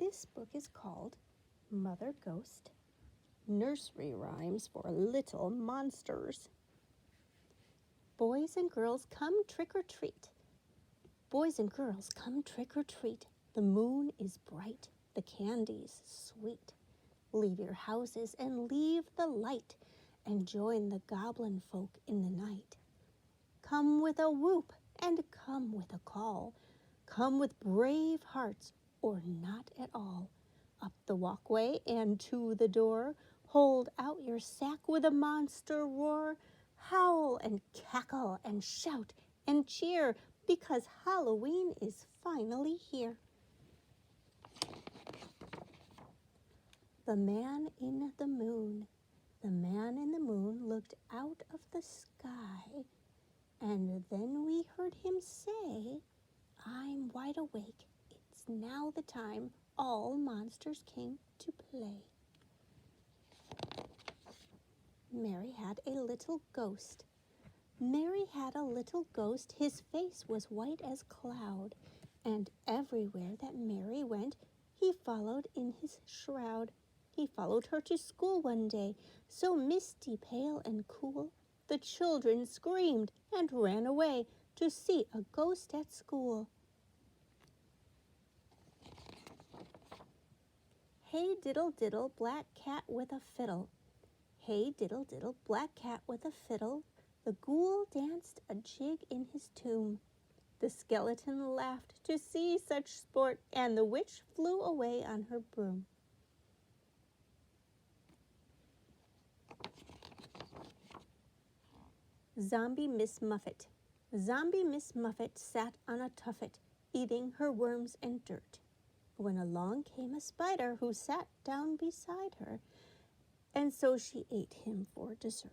This book is called Mother Ghost, Nursery Rhymes for Little Monsters. Boys and girls, come trick or treat. Boys and girls, come trick or treat. The moon is bright, the candy's sweet. Leave your houses and leave the light, and join the goblin folk in the night. Come with a whoop and come with a call. Come with brave hearts or not at all. Up the walkway and to the door, hold out your sack with a monster roar. Howl and cackle and shout and cheer, because Halloween is finally here. The Man in the Moon. The man in the moon looked out of the sky, and then we heard him say, I'm wide awake. It's now the time all monsters came to play. Mary had a little ghost. Mary had a little ghost. His face was white as cloud, and everywhere that Mary went, he followed in his shroud. He followed her to school one day, so misty, pale, and cool. The children screamed and ran away to see a ghost at school. Hey diddle diddle, black cat with a fiddle. Hey diddle diddle, black cat with a fiddle. The ghoul danced a jig in his tomb. The skeleton laughed to see such sport, and the witch flew away on her broom. Zombie Miss Muffet. Zombie Miss Muffet sat on a tuffet, eating her worms and dirt, when along came a spider who sat down beside her, and so she ate him for dessert.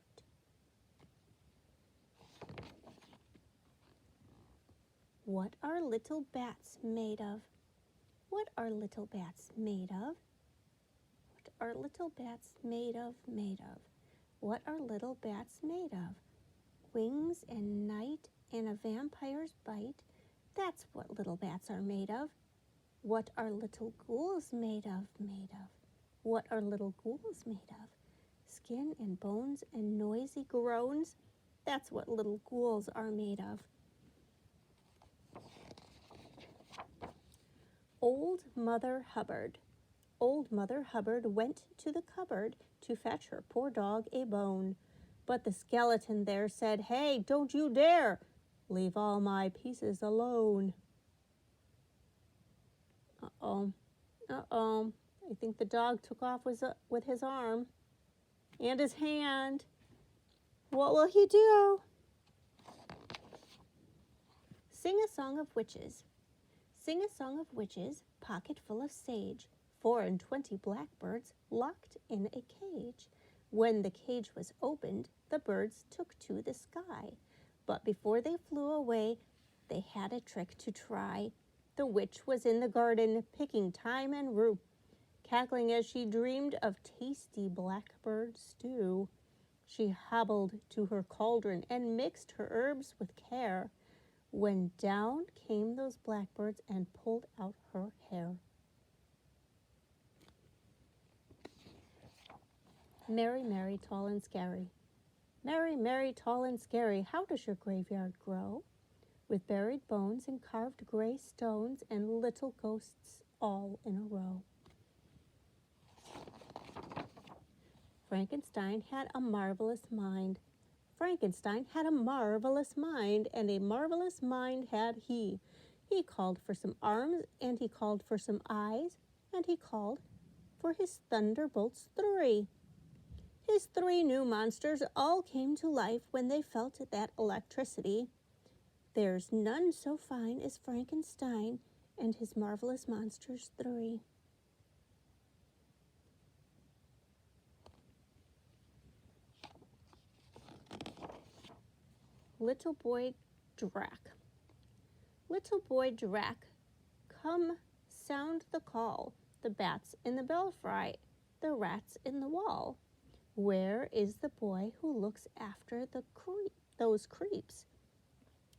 What are little bats made of? What are little bats made of? What are little bats made of, made of? What are little bats made of? Wings and night and a vampire's bite. That's what little bats are made of. What are little ghouls made of, made of? What are little ghouls made of? Skin and bones and noisy groans. That's what little ghouls are made of. Old Mother Hubbard. Old Mother Hubbard went to the cupboard to fetch her poor dog a bone. But the skeleton there said, Hey, don't you dare! Leave all my pieces alone. Uh-oh. I think the dog took off with his arm and his hand. What will he do? Sing a song of witches. Sing a song of witches, pocket full of sage, 24 blackbirds locked in a cage. When the cage was opened, the birds took to the sky. But before they flew away, they had a trick to try. The witch was in the garden, picking thyme and rue, cackling as she dreamed of tasty blackbird stew. She hobbled to her cauldron and mixed her herbs with care, when down came those blackbirds and pulled out her hair. Mary, Mary, tall and scary. Mary, Mary, tall and scary, how does your graveyard grow? With buried bones and carved gray stones and little ghosts all in a row. Frankenstein had a marvelous mind. Frankenstein had a marvelous mind, and a marvelous mind had he. He called for some arms, and he called for some eyes, and he called for his thunderbolts 3. His 3 new monsters all came to life when they felt that electricity. There's none so fine as Frankenstein and his marvelous monsters 3. Little Boy Drac. Little Boy Drac, come sound the call. The bats in the belfry, the rats in the wall. Where is the boy who looks after those creeps?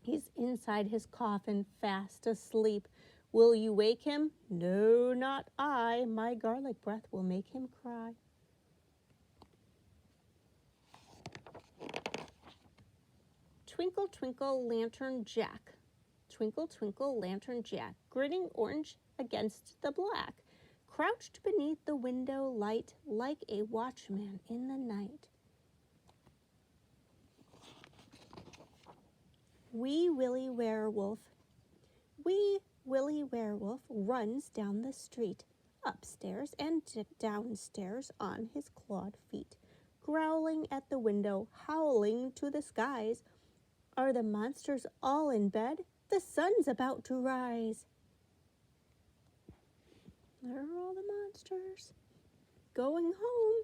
He's inside his coffin, fast asleep, Will you wake him? No, not I. My garlic breath will make him cry. Twinkle, twinkle, lantern Jack. Twinkle, twinkle, lantern Jack, grinning orange against the black, crouched beneath the window light like a watchman in the night. Wee Willie Werewolf. Wee Willie Werewolf runs down the street, upstairs and downstairs on his clawed feet, growling at the window, howling to the skies. Are the monsters all in bed? The sun's about to rise. There are all the monsters going home.